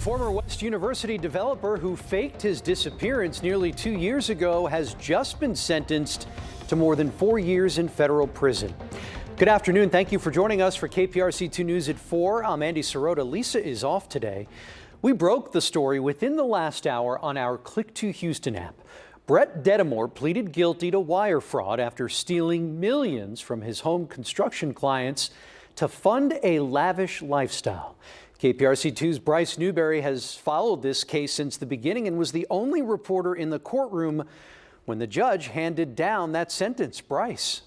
Former West University developer who faked his disappearance nearly 2 years ago has just been sentenced to more than 4 years in federal prison. Good afternoon. Thank you for joining us for KPRC 2 News at 4. I'm Andy Sirota. Lisa is off today. We broke the story within the last hour on our Click to Houston app. Brett Dedamore pleaded guilty to wire fraud after stealing millions from his home construction clients to fund a lavish lifestyle. KPRC 2's Bryce Newberry has followed this case since the beginning and was the only reporter in the courtroom when the judge handed down that sentence. Bryce.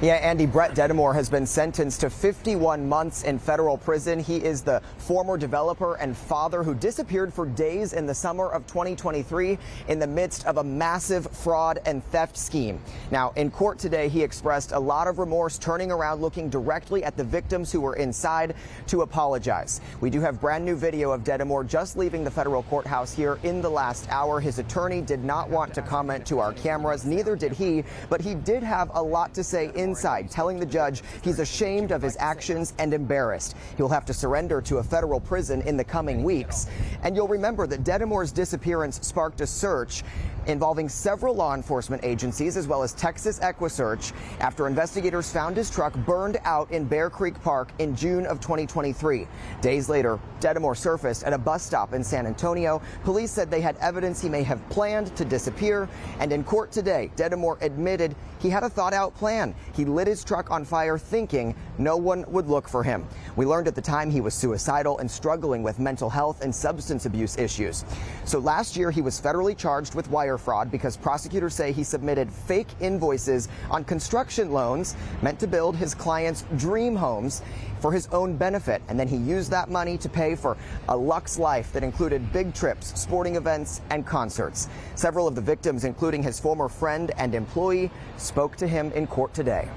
Yeah, Andy, Brett Dedamore has been sentenced to 51 months in federal prison. He is the former developer and father who disappeared for days in the summer of 2023 in the midst of a massive fraud and theft scheme. Now, in court today, he expressed a lot of remorse, turning around, looking directly at the victims who were inside to apologize. We do have brand new video of Dedamore just leaving the federal courthouse here in the last hour. His attorney did not want to comment to our cameras, neither did he, but he did have a lot to say inside, telling the judge he's ashamed of his actions and embarrassed. He'll have to surrender to a federal prison in the coming weeks. And you'll remember that Dedamore's disappearance sparked a search involving several law enforcement agencies as well as Texas EquiSearch after investigators found his truck burned out in Bear Creek Park in June of 2023. Days later, Dedamore surfaced at a bus stop in San Antonio. Police said they had evidence he may have planned to disappear. And in court today, Dedamore admitted he had a thought-out plan. He lit his truck on fire thinking no one would look for him. We learned at the time he was suicidal and struggling with mental health and substance abuse issues. So last year, he was federally charged with wire fraud because prosecutors say he submitted fake invoices on construction loans meant to build his clients' dream homes for his own benefit. And then he used that money to pay for a luxe life that included big trips, sporting events, and concerts. Several of the victims, including his former friend and employee, spoke to him in court today.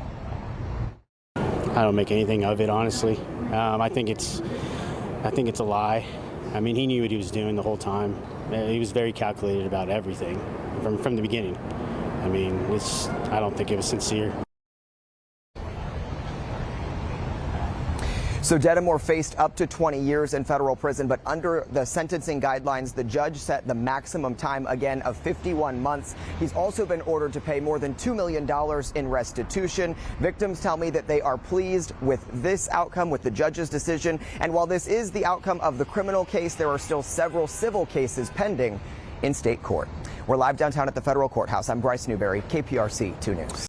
I don't make anything of it, honestly. I think it's a lie. I mean, he knew what he was doing the whole time. He was very calculated about everything from the beginning. I mean, I don't think it was sincere. So Dedamore faced up to 20 years in federal prison, but under the sentencing guidelines, the judge set the maximum time again of 51 months. He's also been ordered to pay more than $2 million in restitution. Victims tell me that they are pleased with this outcome, with the judge's decision. And while this is the outcome of the criminal case, there are still several civil cases pending in state court. We're live downtown at the federal courthouse. I'm Bryce Newberry, KPRC 2 News.